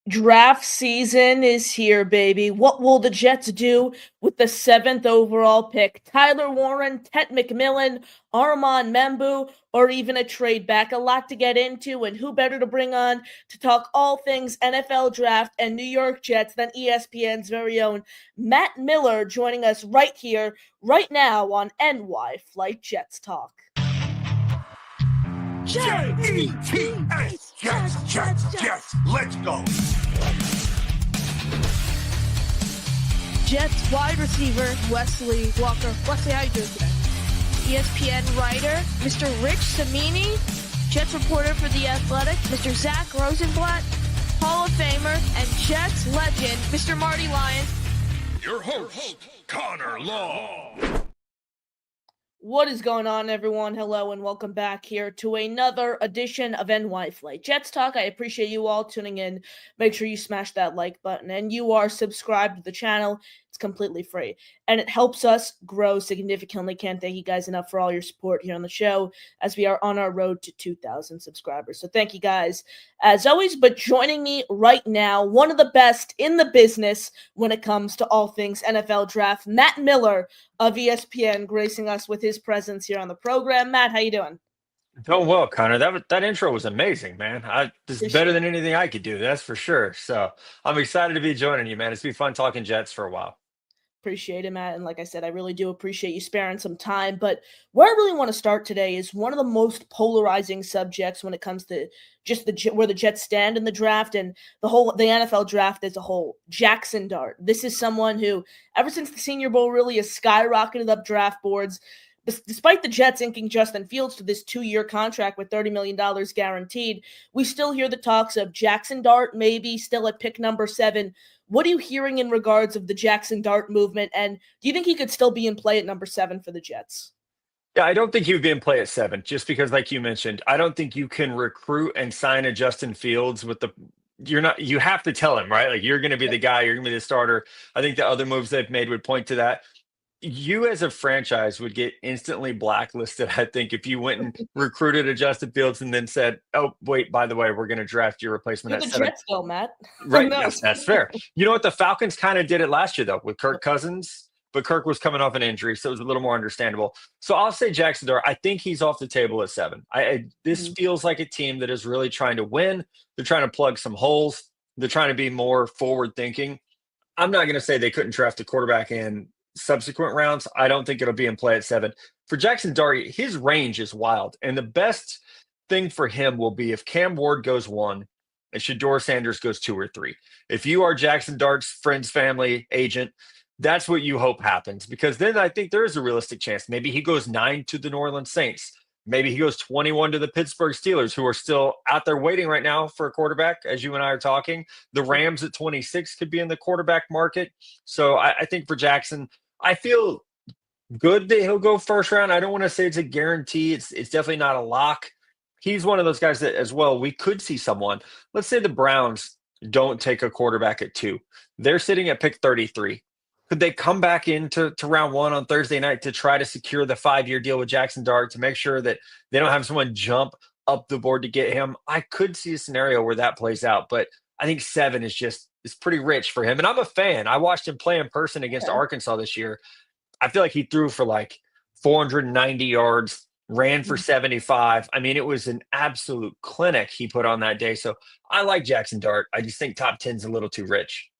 Draft season is here, baby. What will the Jets do with the 7th overall pick? Tyler Warren, Ted McMillan, Armand Membu, or even a trade back? A lot to get into, and who better to bring on to talk all things NFL draft and New York Jets than ESPN's very own Matt Miller, joining us right here, right now on NY Flight Jets Talk. Jets, Jets, let's go. Jets wide receiver Wesley Walker. Wesley, how you doing today? ESPN writer Mr. Rich Cimini, Jets reporter for The Athletic, Mr. Zach Rosenblatt, Hall of Famer and Jets legend Mr. Marty Lyons. Your host, Connor Law. What is going on, everyone? Hello and welcome back here to another edition of NY Flight Jets Talk. I appreciate you all tuning in. Make sure you smash that like button and you are subscribed to the channel. It's completely free and it helps us grow significantly. Can't thank you guys enough for all your support here on the show as we are on our road to 2,000 subscribers. So thank you guys as always. But joining me right now, one of the best in the business when it comes to all things NFL draft, Matt Miller of ESPN, gracing us with his presence here on the program. Matt, how you doing? Doing well, Connor. That intro was amazing, man. This is better than anything I could do, that's for sure. So I'm excited to be joining you, man. It's been fun talking Jets for a while. Appreciate it, Matt. And like I said, I really do appreciate you sparing some time. But where I really want to start today is one of the most polarizing subjects when it comes to just where the Jets stand in the draft and the NFL draft as a whole. Jackson Dart. This is someone who, ever since the Senior Bowl, really has skyrocketed up draft boards. Despite the Jets inking Justin Fields to this 2-year contract with $30 million guaranteed, we still hear the talks of Jackson Dart maybe still at pick number 7. What are you hearing in regards of the Jackson Dart movement, and do you think he could still be in play at number 7 for the Jets? Yeah, I don't think he would be in play at 7, just because, like you mentioned, I don't think you can recruit and sign a Justin Fields with you have to tell him, right? Like, you're going to be the guy, you're going to be the starter. I think the other moves they've made would point to that. You as a franchise would get instantly blacklisted, I think, if you went and recruited a Justin Fields and then said, oh, wait, by the way, we're going to draft your replacement You're at the 7. Jets though, Matt. Right, yes, that's fair. You know what? The Falcons kind of did it last year, though, with Kirk Cousins, but Kirk was coming off an injury, so it was a little more understandable. So I'll say Jackson Dart. I think he's off the table at 7. This feels like a team that is really trying to win. They're trying to plug some holes. They're trying to be more forward-thinking. I'm not going to say they couldn't draft a quarterback in subsequent rounds. I don't think it'll be in play at 7. For Jackson Dart, his range is wild. And the best thing for him will be if Cam Ward goes 1 and Shedeur Sanders goes 2 or 3. If you are Jackson Dart's friends, family, agent, that's what you hope happens. Because then I think there is a realistic chance. Maybe he goes 9 to the New Orleans Saints. Maybe he goes 21 to the Pittsburgh Steelers, who are still out there waiting right now for a quarterback, as you and I are talking. The Rams at 26 could be in the quarterback market. So I think for Jackson, I feel good that he'll go first round. I don't want to say it's a guarantee. It's definitely not a lock. He's one of those guys that, as well, we could see someone. Let's say the Browns don't take a quarterback at 2. They're sitting at pick 33. Could they come back into round 1 on Thursday night to try to secure the 5-year deal with Jackson Dart to make sure that they don't have someone jump up the board to get him? I could see a scenario where that plays out, but I think 7 is pretty rich for him. And I'm a fan. I watched him play in person against Arkansas this year. I feel like he threw for like 490 yards, ran for 75. I mean, it was an absolute clinic he put on that day. So I like Jackson Dart. I just think top 10's a little too rich.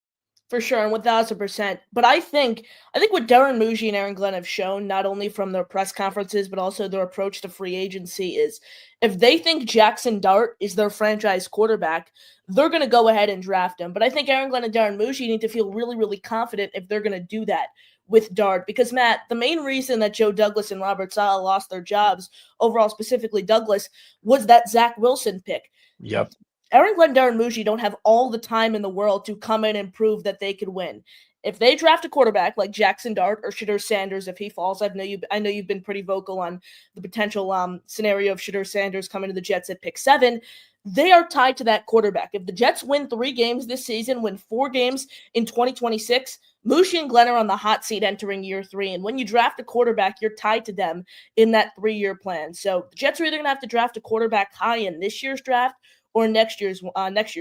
For sure, and 1,000%. But I think what Darren Muji and Aaron Glenn have shown, not only from their press conferences, but also their approach to free agency, is if they think Jackson Dart is their franchise quarterback, they're going to go ahead and draft him. But I think Aaron Glenn and Darren Muji need to feel really, really confident if they're going to do that with Dart. Because, Matt, the main reason that Joe Douglas and Robert Saleh lost their jobs, overall specifically Douglas, was that Zach Wilson pick. Yep. Aaron Glenn, Darren Muji don't have all the time in the world to come in and prove that they could win. If they draft a quarterback like Jackson Dart or Shedeur Sanders, if he falls, I know you've been pretty vocal on the potential scenario of Shedeur Sanders coming to the Jets at pick 7. They are tied to that quarterback. If the Jets win 3 games this season, win 4 games in 2026, Mushi and Glenn are on the hot seat entering year 3. And when you draft a quarterback, you're tied to them in that 3-year plan. So the Jets are either going to have to draft a quarterback high in this year's draft, or next year's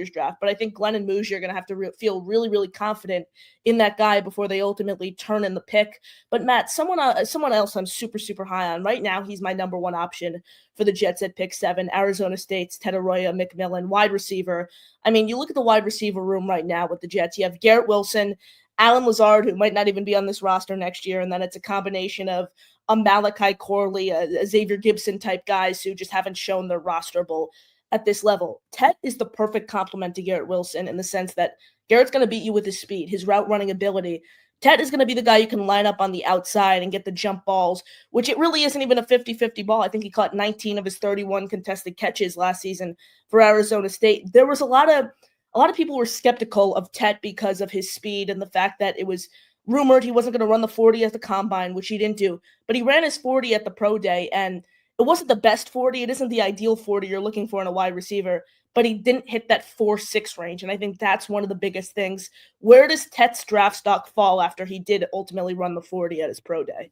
draft. But I think Glenn and Muji are going to have to feel really, really confident in that guy before they ultimately turn in the pick. But Matt, someone else I'm super, super high on right now. He's my number one option for the Jets at pick 7. Arizona State's Ted Arroyo McMillan, wide receiver. I mean, you look at the wide receiver room right now with the Jets. You have Garrett Wilson, Alan Lazard, who might not even be on this roster next year, and then it's a combination of a Malachi Corley, a Xavier Gibson type guys who just haven't shown their rosterable at this level. Tet is the perfect complement to Garrett Wilson in the sense that Garrett's going to beat you with his speed, his route running ability. Tet is going to be the guy you can line up on the outside and get the jump balls, which it really isn't even a 50-50 ball. I think he caught 19 of his 31 contested catches last season for Arizona State. There was a lot of people were skeptical of Tet because of his speed and the fact that it was rumored he wasn't going to run the 40 at the combine, which he didn't do. But he ran his 40 at the pro day, and it wasn't the best 40. It isn't the ideal 40 you're looking for in a wide receiver, but he didn't hit that 4.6 range, and I think that's one of the biggest things. Where does Tet's draft stock fall after he did ultimately run the 40 at his pro day?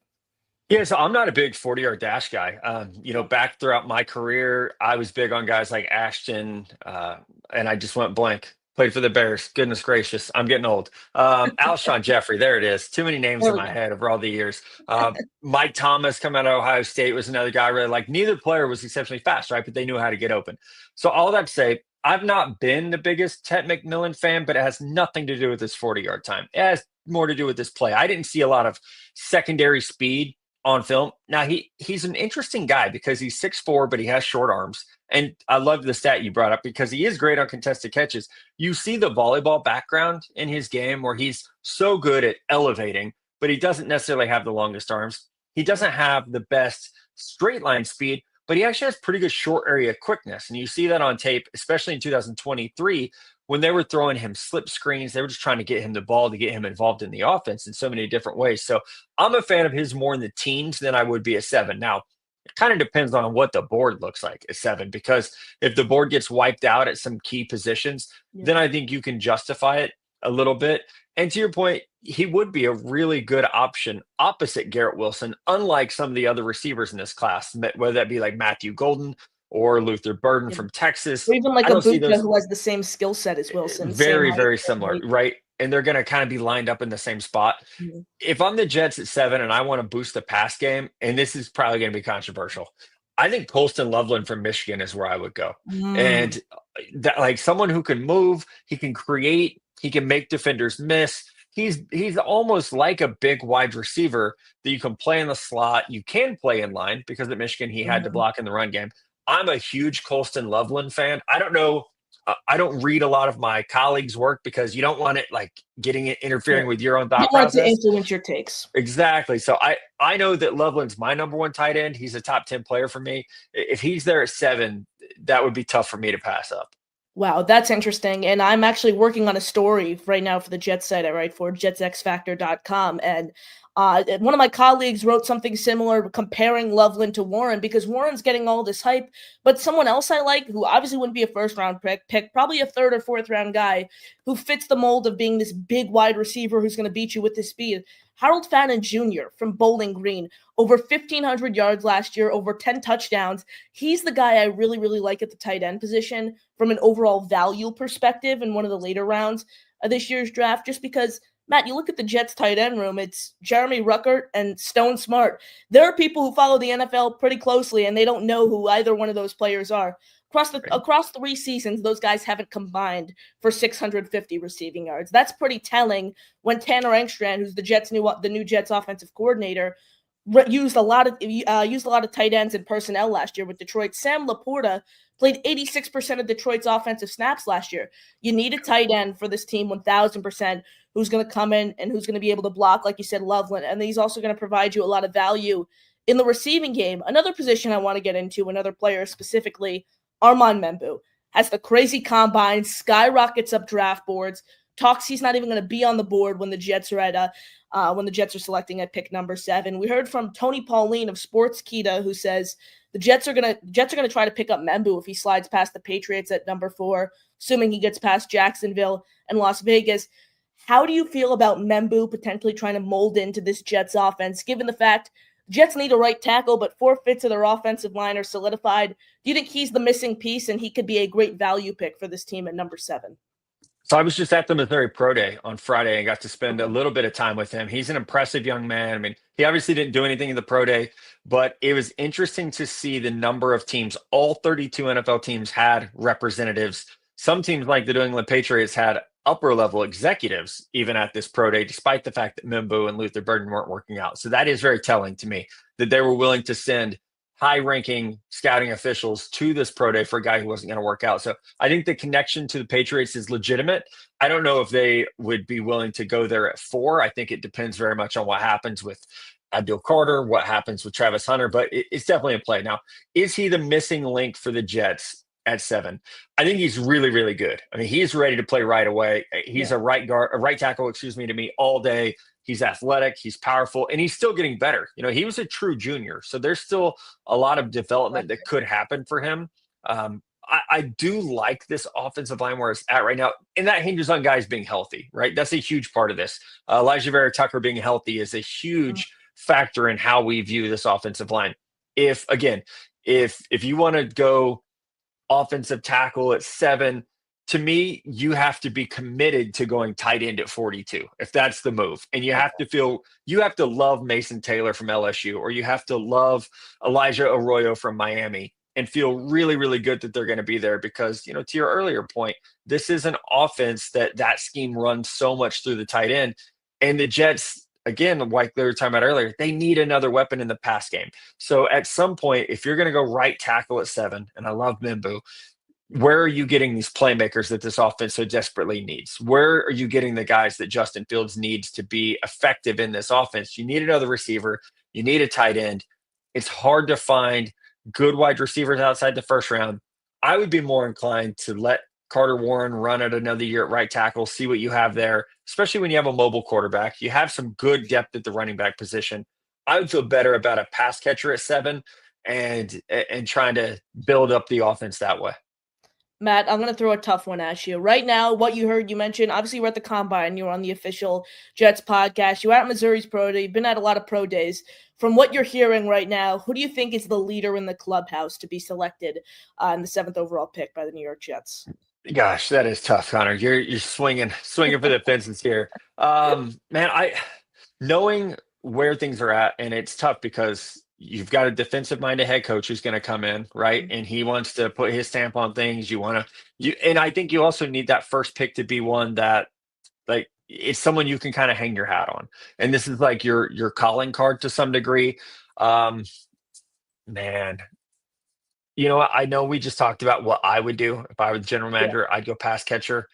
Yeah, so I'm not a big 40-yard dash guy. Back throughout my career, I was big on guys like Ashton, and I just went blank. Played for the Bears. Goodness gracious, I'm getting old. Alshon Jeffrey, there it is. Too many names in my head over all the years. Mike Thomas coming out of Ohio State was another guy I really liked. Neither player was exceptionally fast, right? But they knew how to get open. So all that to say, I've not been the biggest Tet McMillan fan, but it has nothing to do with this 40-yard time. It has more to do with this play. I didn't see a lot of secondary speed on film. Now he's an interesting guy because he's 6'4", but he has short arms. And I love the stat you brought up because he is great on contested catches. You see the volleyball background in his game where he's so good at elevating, but he doesn't necessarily have the longest arms. He doesn't have the best straight line speed, but he actually has pretty good short area quickness. And you see that on tape, especially in 2023, when they were throwing him slip screens. They were just trying to get him the ball to get him involved in the offense in so many different ways. So I'm a fan of his more in the teens than I would be a 7. Now, it kind of depends on what the board looks like at 7, because if the board gets wiped out at some key positions, then I think you can justify it a little bit. And to your point, he would be a really good option opposite Garrett Wilson, unlike some of the other receivers in this class, whether that be like Matthew Golden or Luther Burden from Texas. Or even like a Buka who has the same skill set as Wilson. Very, very similar, right? And they're going to kind of be lined up in the same spot. Mm-hmm. If I'm the Jets at 7 and I want to boost the pass game, and this is probably going to be controversial, I think Colston Loveland from Michigan is where I would go. And that, like, someone who can move, he can create, he can make defenders miss. He's almost like a big wide receiver that you can play in the slot. You can play in line because at Michigan he had to block in the run game. I'm a huge Colston Loveland fan. I don't know. I don't read a lot of my colleagues' work because you don't want it like interfering with your own thought process. You want to influence your takes. Exactly. So I know that Loveland's my number one tight end. He's a top 10 player for me. If he's there at 7, that would be tough for me to pass up. Wow, that's interesting. And I'm actually working on a story right now for the Jets site I write for, jetsxfactor.com. And one of my colleagues wrote something similar comparing Loveland to Warren because Warren's getting all this hype, but someone else I like who obviously wouldn't be a first-round pick, probably a third or fourth-round guy who fits the mold of being this big wide receiver who's going to beat you with his speed. Harold Fannin Jr. from Bowling Green, over 1,500 yards last year, over 10 touchdowns. He's the guy I really, really like at the tight end position from an overall value perspective in one of the later rounds of this year's draft, just because, Matt, you look at the Jets tight end room, it's Jeremy Ruckert and Stone Smart. There are people who follow the NFL pretty closely, and they don't know who either one of those players are. Across 3 seasons, those guys haven't combined for 650 receiving yards. That's pretty telling when Tanner Engstrand, who's the new Jets offensive coordinator, used a lot of tight ends and personnel last year with Detroit. Sam Laporta played 86% of Detroit's offensive snaps last year. You need a tight end for this team 1,000%, who's going to come in and who's going to be able to block, like you said, Loveland. And he's also going to provide you a lot of value in the receiving game. Another position I want to get into, another player specifically, Armand Membu, has the crazy combine, skyrockets up draft boards, talks he's not even going to be on the board when the Jets are selecting at pick number 7. We heard from Tony Pauline of Sportskeeda, who says the Jets are going to try to pick up Membu if he slides past the Patriots at number 4, assuming he gets past Jacksonville and Las Vegas. How do you feel about Membu potentially trying to mold into this Jets offense, given the fact Jets need a right tackle, but 4 fifths of their offensive line are solidified. Do you think he's the missing piece and he could be a great value pick for this team at number 7? So I was just at the Missouri Pro Day on Friday and got to spend a Okay. little bit of time with him. He's an impressive young man. I mean, he obviously didn't do anything in the Pro Day, but it was interesting to see the number of teams. All 32 NFL teams had representatives. Some teams, like the New England Patriots, had upper level executives even at this Pro Day, despite the fact that Mimbu and Luther Burden weren't working out. So that is very telling to me that they were willing to send high-ranking scouting officials to this Pro Day for a guy who wasn't going to work out. So I think the connection to the Patriots is legitimate. I don't know if they would be willing to go there at 4. I think it depends very much on what happens with Abdul Carter, what happens with Travis Hunter, but it's definitely in play. Now, is he the missing link for the Jets at 7? I think he's really, really good. I mean, he's ready to play right away. He's a right tackle, to me, all day. He's athletic, he's powerful, and he's still getting better. He was a true junior, so there's still a lot of development that could happen for him. I do like this offensive line where it's at right now, and that hinges on guys being healthy, right? That's a huge part of this. Elijah Vera Tucker being healthy is a huge factor in how we view this offensive line. If you want to go offensive tackle at 7, to me, you have to be committed to going tight end at 42, if that's the move. And you have to love Mason Taylor from LSU, or you have to love Elijah Arroyo from Miami and feel really, really good that they're going to be there because, to your earlier point, this is an offense that scheme runs so much through the tight end. And the Jets, again, like they were talking about earlier, they need another weapon in the pass game. So at some point, if you're going to go right tackle at 7, and I love Mimbu, where are you getting these playmakers that this offense so desperately needs? Where are you getting the guys that Justin Fields needs to be effective in this offense? You need another receiver. You need a tight end. It's hard to find good wide receivers outside the first round. I would be more inclined to let Carter Warren run it another year at right tackle, see what you have there, especially when you have a mobile quarterback. You have some good depth at the running back position. I would feel better about a pass catcher at 7 and trying to build up the offense that way. Matt, I'm going to throw a tough one at you. Right now, what you mentioned, obviously you were at the Combine, you were on the official Jets podcast, you were at Missouri's Pro Day, you've been at a lot of Pro Days. From what you're hearing right now, who do you think is the leader in the clubhouse to be selected in the 7th overall pick by the New York Jets? Gosh, that is tough, Connor. You're swinging for the fences here. Man, knowing where things are at, and it's tough because you've got a defensive-minded head coach who's going to come in, right? And he wants to put his stamp on things. And I think you also need that first pick to be one that, like, it's someone you can kind of hang your hat on. And this is like your calling card to some degree. Man, I know we just talked about what I would do if I was general manager. Yeah. I'd go pass catcher.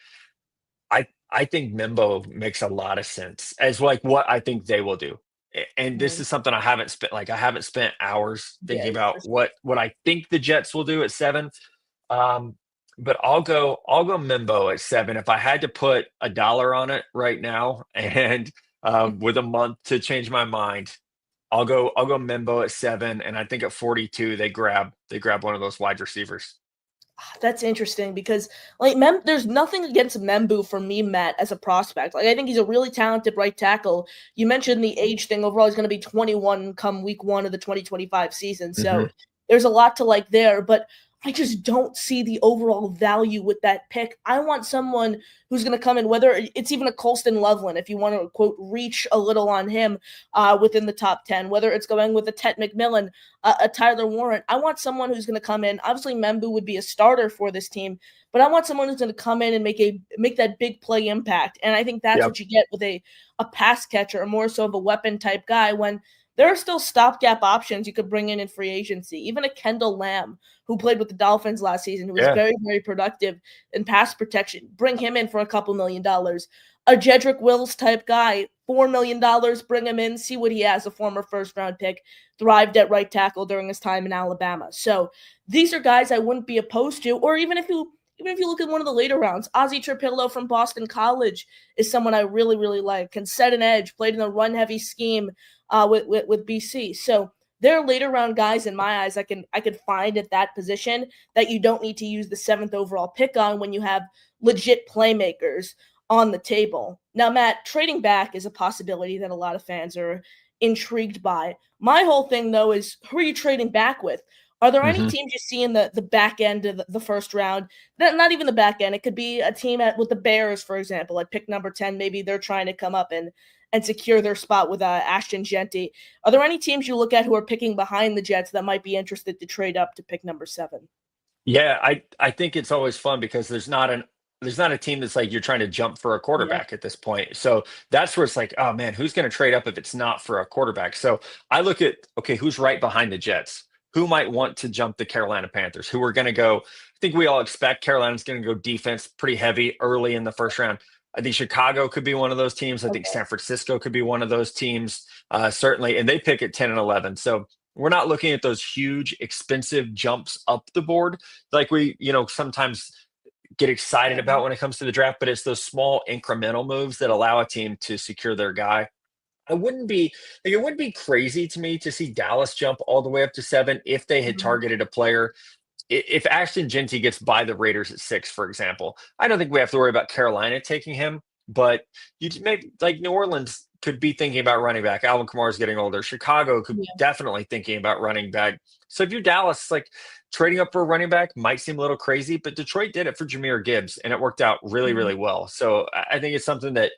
I think Mimbo makes a lot of sense as like what I think they will do. And this is something I haven't spent hours thinking about what I think the Jets will do at 7. But I'll go Mimbo at 7. If I had to put $1 on it right now and with a month to change my mind, I'll go Mimbo at 7. And I think at 42, they grab one of those wide receivers. That's interesting because there's nothing against Membu for me, Matt, as a prospect. I think he's a really talented right tackle. You mentioned the age thing. Overall, he's going to be 21 come week 1 of the 2025 season. So there's a lot to like there, but I just don't see the overall value with that pick. I want someone who's going to come in, whether it's even a Colston Loveland, if you want to, quote, reach a little on him within the top 10, whether it's going with a Tet McMillan, a Tyler Warren. I want someone who's going to come in. Obviously, Membu would be a starter for this team, but I want someone who's going to come in and make that big play impact. And I think that's what you get with a pass catcher, or more so of a weapon type guy, when there are still stopgap options you could bring in free agency. Even a Kendall Lamb, who played with the Dolphins last season, who was very, very productive in pass protection. Bring him in for a couple $1 million. A Jedrick Wills type guy, $4 million, bring him in, see what he has, a former first-round pick, thrived at right tackle during his time in Alabama. So these are guys I wouldn't be opposed to, or even if you look at one of the later rounds, Ozzie Trapillo from Boston College is someone I really, really like. Can set an edge, played in a run-heavy scheme with BC. So there are later round guys in my eyes I could find at that position that you don't need to use the 7th overall pick on when you have legit playmakers on the table. Now, Matt, trading back is a possibility that a lot of fans are intrigued by. My whole thing, though, is who are you trading back with? Are there any Mhm. teams you see in the back end of the first round? Not even the back end. It could be a team with the Bears, for example, at pick number 10. Maybe they're trying to come up and secure their spot with Ashton Genty. Are there any teams you look at who are picking behind the Jets that might be interested to trade up to pick number 7? Yeah, I think it's always fun because there's not a team that's like you're trying to jump for a Yeah. quarterback at this point. So that's where it's like, oh man, who's going to trade up if it's not for a quarterback? So I look at, okay, who's right behind the Jets? Who might want to jump the Carolina Panthers? Who are going to go? I think we all expect Carolina's going to go defense pretty heavy early in the first round. I think Chicago could be one of those teams. I think Okay. San Francisco could be one of those teams, certainly. And they pick at 10 and 11. So we're not looking at those huge, expensive jumps up the board like we, sometimes get excited about when it comes to the draft, but it's those small incremental moves that allow a team to secure their guy. It wouldn't be crazy to me to see Dallas jump all the way up to 7 if they had Mhm. targeted a player. If Ashton Genty gets by the Raiders at 6, for example, I don't think we have to worry about Carolina taking him, but maybe like New Orleans could be thinking about running back. Alvin Kamara is getting older. Chicago could Yeah. definitely thinking about running back. So if you're Dallas, like trading up for a running back might seem a little crazy, but Detroit did it for Jameer Gibbs and it worked out really, Mhm. really well. So I think it's something that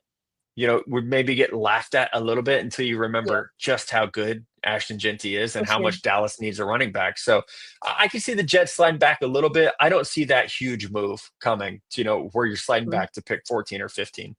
would maybe get laughed at a little bit until you Yeah, remember just how good Ashton Genty is for and how sure. much Dallas needs a running back. So I can see the Jets sliding back a little bit. I don't see that huge move coming, where you're sliding back to pick 14 or 15.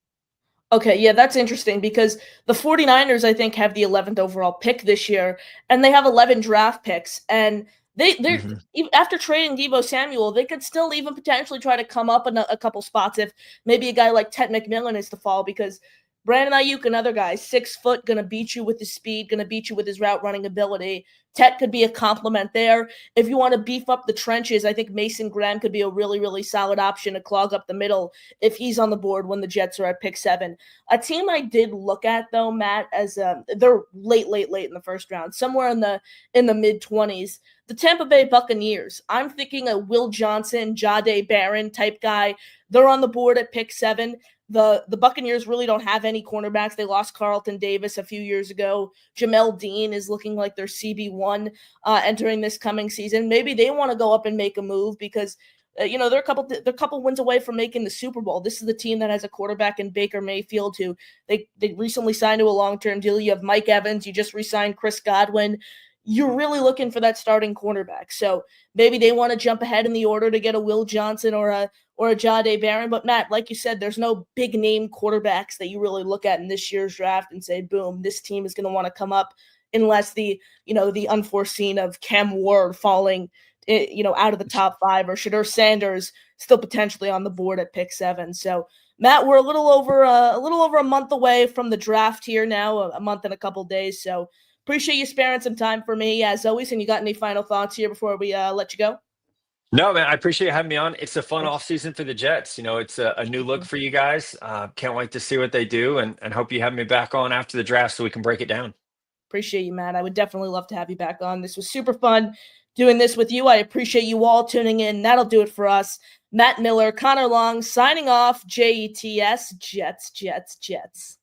Okay, yeah, that's interesting because the 49ers, I think, have the 11th overall pick this year, and they have 11 draft picks. And they're Mhm. after trading Deebo Samuel, they could still even potentially try to come up a couple spots if maybe a guy like Ted McMillan is to fall because Brandon Ayuk, another guy, 6 foot, gonna beat you with his speed, gonna beat you with his route running ability. Tet could be a compliment there. If you want to beef up the trenches, I think Mason Graham could be a really, really solid option to clog up the middle if he's on the board when the Jets are at pick 7. A team I did look at though, Matt, as they're late in the first round, somewhere in the mid-20s. The Tampa Bay Buccaneers. I'm thinking a Will Johnson, Jahdae Barron type guy. They're on the board at pick 7. The Buccaneers really don't have any cornerbacks. They lost Carlton Davis a few years ago. Jamel Dean is looking like their CB1 entering this coming season. Maybe they want to go up and make a move because they're a couple wins away from making the Super Bowl. This is the team that has a quarterback in Baker Mayfield who they recently signed to a long-term deal. You have Mike Evans. You just re-signed Chris Godwin. You're really looking for that starting cornerback. So maybe they want to jump ahead in the order to get a Will Johnson or a Jahdae Barron. But Matt, like you said, there's no big name quarterbacks that you really look at in this year's draft and say, boom, this team is going to want to come up unless the unforeseen of Cam Ward falling out of the top 5 or Shedeur Sanders still potentially on the board at pick 7. So Matt, we're a little over a month away from the draft here now, a month and a couple days. So appreciate you sparing some time for me as always. And you got any final thoughts here before we let you go? No, man, I appreciate you having me on. It's a Of fun course. off season for the Jets. It's a new look Mhm. for you guys. Can't wait to see what they do and hope you have me back on after the draft so we can break it down. Appreciate you, Matt. I would definitely love to have you back on. This was super fun doing this with you. I appreciate you all tuning in. That'll do it for us. Matt Miller, Connor Long, signing off. JETS, Jets, Jets, Jets.